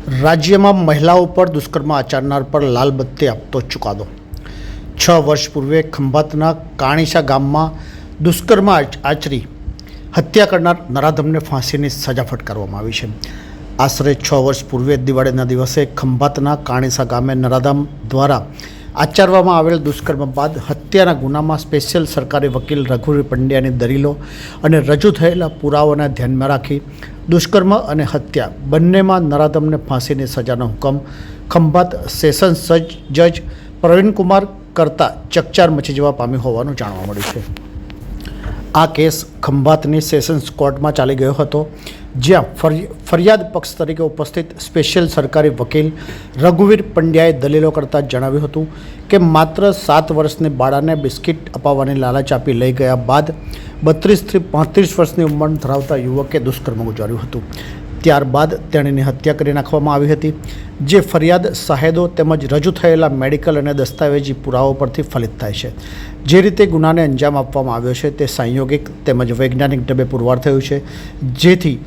રાજ્યમાં મહિલાઓ પર દુષ્કર્મ આચરનાર પર લાલ બત્તી આપતો ચુકાદો। 6 વર્ષ પૂર્વે ખંભાતના કાણીસા ગામમાં દુષ્કર્મ આચરી હત્યા કરનાર નરાધમને ફાંસીની સજા ફટકારવામાં આવી છે। આશરે 6 વર્ષ પૂર્વે દિવાળીના દિવસે ખંભાતના કાણીસા ગામે નરાધમ દ્વારા આચરવામાં આવેલ દુષ્કર્મ બાદ હત્યાના ગુનામાં સ્પેશિયલ સરકારી વકીલ રઘુવીર પંડ્યાની દલીલો અને રજૂ થયેલા પુરાવાને ધ્યાનમાં રાખી દુષ્કર્મ અને હત્યા બંનેમાં નરાધમને ફાંસીની સજાનો હુકમ ખંભાત સેશન્સ જજ પ્રવીણકુમાર કરતા ચકચાર મચી જવા પામ્યો હોવાનું જાણવા મળ્યું છે। આ કેસ ખંભાતની સેશન્સ કોર્ટમાં ચાલી ગયો હતો, જ્યાં ફરિયાદ પક્ષ તરીકે ઉપસ્થિત સ્પેશિયલ સરકારી વકીલ રઘુવીર પંડ્યાએ દલીલો કરતા જણાવ્યું હતું કે માત્ર 7 વર્ષની બાળાને બિસ્કિટ અપાવવાની લાલચ આપી લઈ ગયા બાદ 32 થી 35 વર્ષની ઉંમર ધરાવતા યુવકે દુષ્કર્મ ગુજાર્યું હતું। ત્યારબાદ તેણીની હત્યા કરી નાખવામાં આવી હતી, જે ફરિયાદ સાહેદો તેમજ રજૂ થયેલા મેડિકલ અને દસ્તાવેજી પુરાવો પરથી ફલિત થાય છે। જે રીતે ગુનાને અંજામ આપવામાં આવ્યો છે તે સંયોગિક તેમજ વૈજ્ઞાનિક ઢબે પુરવાર થયું છે, જેથી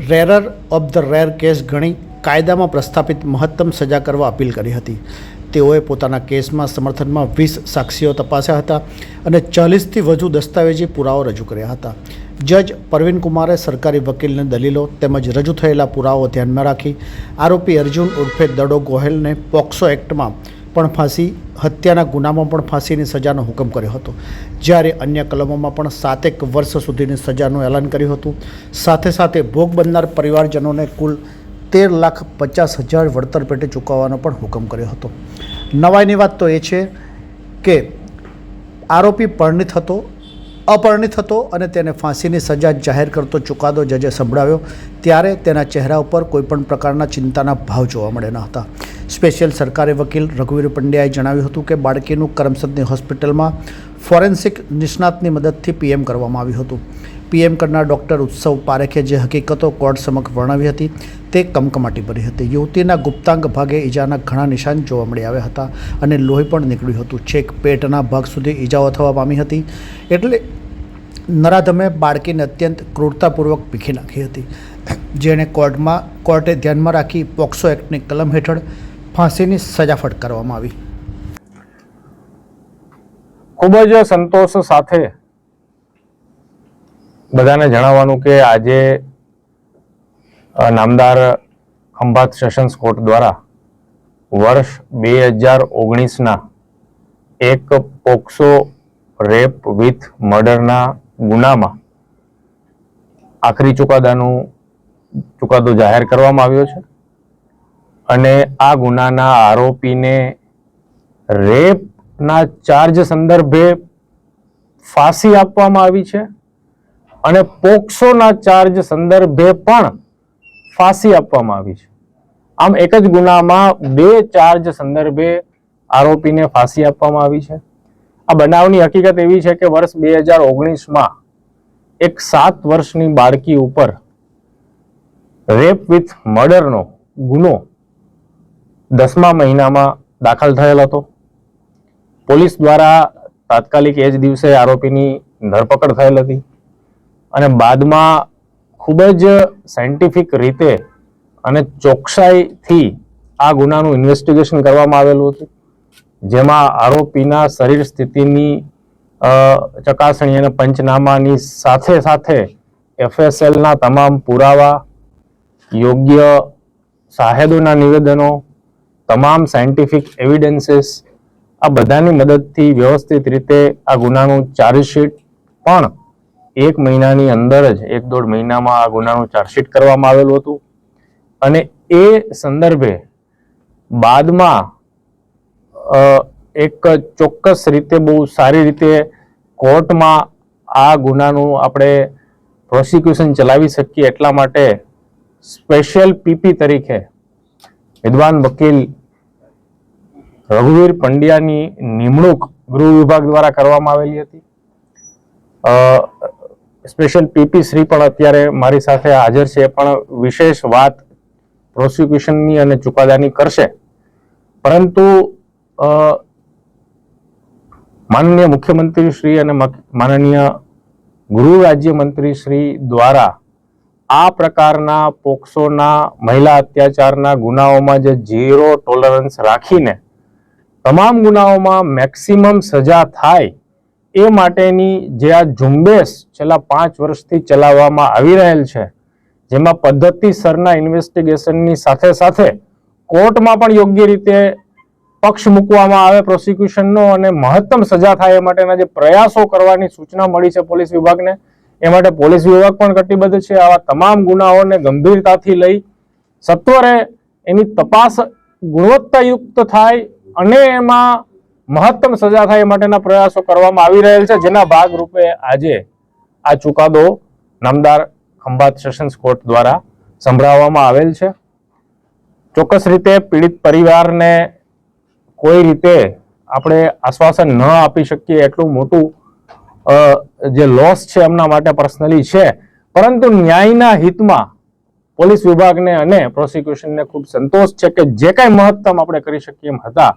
રેરર ઓફ ધ રેર કેસ ગણી કાયદામાં પ્રસ્થાપિત મહત્તમ સજા કરવા અપીલ કરી હતી। તેઓએ પોતાના કેસમાં સમર્થનમાં 20 સાક્ષીઓ તપાસ્યા હતા અને 40થી વધુ દસ્તાવેજી પુરાવો રજૂ કર્યા હતા। જજ પ્રવીણકુમારે સરકારી વકીલની દલીલો તેમજ રજૂ થયેલા પુરાવો ધ્યાનમાં રાખી આરોપી અર્જુન ઉર્ફે દડો ગોહેલને પોક્સો એક્ટમાં પણ ફાંસી, હત્યાના ગુનામાં પણ ફાંસીની સજાનો હુકમ કર્યો હતો, જ્યારે અન્ય કલમોમાં પણ 7 વર્ષ સુધીની સજાનું એલાન કર્યું હતું। સાથે સાથે ભોગ બનનાર પરિવારજનોને કુલ 13,50,000 વળતર પેટે ચૂકવવાનો પણ હુકમ કર્યો હતો। નવાઈની વાત તો એ છે કે આરોપી અપરિણિત હતો અને તેને ફાંસીની સજા જાહેર કરતો ચુકાદો જજે સંભળાવ્યો ત્યારે તેના ચહેરા ઉપર કોઈપણ પ્રકારના ચિંતાના ભાવ જોવા મળ્યા ન હતા। સ્પેશિયલ સરકારી વકીલ રઘુવીર પંડ્યાએ જણાવ્યું હતું કે બાળકીનું કરમસદની હોસ્પિટલમાં ફોરેન્સિક નિષ્ણાતની મદદથી પીએમ કરવામાં આવ્યું હતું। પીએમ કરનાર ડૉક્ટર ઉત્સવ પારેખે જે હકીકતો કોર્ટ સમક્ષ વર્ણવી હતી તે કમકમાટી ભરી હતી। યુવતીના ગુપ્તાંગ ભાગે ઈજાના ઘણા નિશાન જોવા મળી આવ્યા હતા અને લોહી પણ નીકળ્યું હતું। છેક પેટના ભાગ સુધી ઈજાઓ થવા પામી હતી, એટલે નરાધમે બાળકીને અત્યંત ક્રૂરતાપૂર્વક પીખી નાખી હતી, જેને કોર્ટે ધ્યાનમાં રાખી પોક્સો એક્ટની કલમ હેઠળ ફાંસીની સજા ફટકારવામાં આવી। ખૂબ જ સંતોષ સાથે બધાને જણાવવાનું કે આજે નામદાર ખંભાત સેશન્સ કોર્ટ દ્વારા વર્ષ 2019ના એક પોક્સો રેપ વિથ મર્ડરના ગુનામાં આખરી ચુકાદો જાહેર કરવામાં આવ્યો છે અને આ ગુનાના આરોપીને રેપના ચાર્જ સંદર્ભે ફાંસી આપવામાં આવી છે અને પોક્સોના ચાર્જ સંદર્ભે પણ ફાંસી આપવામાં આવી છે। આમ એક જ ગુનામાં 2 ચાર્જ સંદર્ભે આરોપીને ફાંસી આપવામાં આવી છે। આ બનાવની હકીકત એવી છે કે વર્ષ 2019માં એક 7 વર્ષની બાળકી ઉપર રેપ વિથ મર્ડરનો ગુનો 10મા મહિનામાં દાખલ થયેલ હતો। પોલીસ દ્વારા તાત્કાલિક એ જ દિવસે આરોપીની ધરપકડ થયેલ હતી અને બાદમાં ખૂબ જ સાયન્ટિફિક રીતે અને ચોકસાઈથી આ ગુનાનું ઇન્વેસ્ટિગેશન કરવામાં આવેલું હતું, જેમાં આરોપીના શરીર સ્થિતિની ચકાસણી અને પંચનામાની સાથે સાથે FSLના તમામ પુરાવા, યોગ્ય સાહેદોના નિવેદનો, તમામ સાયન્ટિફિક એવિડન્સીસ, આ બધાની મદદથી વ્યવસ્થિત રીતે આ ગુનાનું ચાર્જશીટ પણ 1 મહિનાની અંદર જ 1-1.5 મહિનામાં આ ગુનાનું ચાર્જશીટ કરવામાં આવેલું હતું અને એ સંદર્ભે બાદમાં એક ચોક્કસ રીતે બહુ સારી રીતે કોર્ટમાં આ ગુનાનું આપણે પ્રોસિક્યુશન ચલાવી શકીએ એટલા માટે સ્પેશિયલ પીપી તરીકે વિદ્વાન વકીલ રઘુવીર પંડ્યાની નિમણૂક ગૃહ વિભાગ દ્વારા કરવામાં આવેલી હતી। સ્પેશિયલ પીપી શ્રી પણ અત્યારે મારી સાથે હાજર છે, પણ વિશેષ વાત પ્રોસિક્યુશનની અને ચુકાદાની કરશે, પરંતુ માનનીય મુખ્યમંત્રી શ્રી અને માનનીય ગૃહ રાજ્યમંત્રી શ્રી દ્વારા આ પ્રકારના પોક્સોના મહિલા અત્યાચારના ગુનાઓમાં જે 0 ટોલરન્સ રાખીને તમામ ગુનાઓમાં મેક્સિમમ સજા થાય એ માટેની જે આ ઝુંબેશ છેલ્લા 5 વર્ષથી ચલાવવામાં આવી રહેલ છે, જેમાં પદ્ધતિસરના ઇન્વેસ્ટિગેશનની સાથે સાથે કોર્ટમાં પણ યોગ્ય રીતે પક્ષ મૂકવામાં આવે પ્રોસિક્યુશનનો અને મહત્તમ સજા થાય એ માટેના જે પ્રયાસો કરવાની સૂચના મળી છે પોલીસ વિભાગને, એ માટે પોલીસ વિભાગ પણ કટિબદ્ધ છે. આવા તમામ ગુનાઓને ગંભીરતાથી લઈ સત્વરે એની તપાસ ગુણવત્તાયુક્ત થાય અને એમાં મહત્તમ સજા થાય એ માટેના પ્રયાસો કરવામાં આવી રહેલ છે, જેના ભાગરૂપે આજે આ ચુકાદો નામદાર ખંભાત સેશન્સ કોર્ટ દ્વારા સંભળાવવામાં આવેલ છે. ચોક્કસ રીતે પીડિત પરિવારને કોઈ રીતે આપણે આશ્વાસન ન આપી શકીએ એટલું મોટું જે લોસ છે એમના માટે પર્સનલી છે, પરંતુ ન્યાયના હિતમાં પોલીસ વિભાગને અને પ્રોસિક્યુશનને ખૂબ સંતોષ છે કે જે કાંઈ મહત્તમ આપણે કરી શકીએ એમ હતા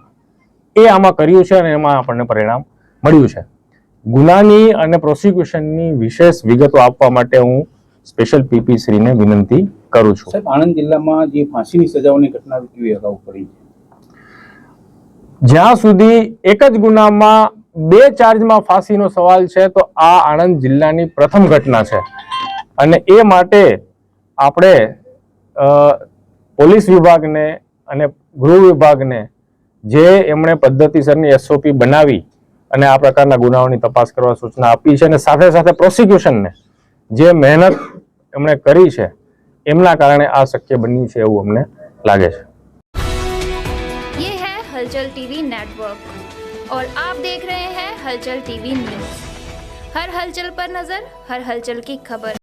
એ આમાં કર્યું છે અને એમાં આપણને પરિણામ મળ્યું છે. ગુનાની અને પ્રોસિક્યુશનની વિશેષ વિગતો આપવા માટે હું સ્પેશિયલ પીપી શ્રીને વિનંતી કરું છું. સાહેબ, આણંદ જિલ્લામાં જે ફાંસીની સજાઓની ઘટના કેવી અગાઉ પડી છે? જ્યાં સુધી એક જ ગુનામાં 2 ચાર્જમાં ફાંસીનો સવાલ છે તો આ આણંદ જિલ્લાની પ્રથમ ઘટના છે અને એ માટે આપણે પોલીસ વિભાગને અને ગૃહ વિભાગને જે એમણે પદ્ધતિસરની SOP બનાવી અને આ પ્રકારના ગુનાઓની તપાસ કરવા સૂચના આપી છે અને સાથે સાથે પ્રોસિક્યુશનને જે મહેનત એમણે કરી છે એમના કારણે આ શક્ય બન્યું છે એવું અમને લાગે છે. ये है हलचल टीवी नेटवर्क और आप देख रहे हैं हलचल टीवी न्यूज. हर हलचल पर नजर, हर हलचल की खबर.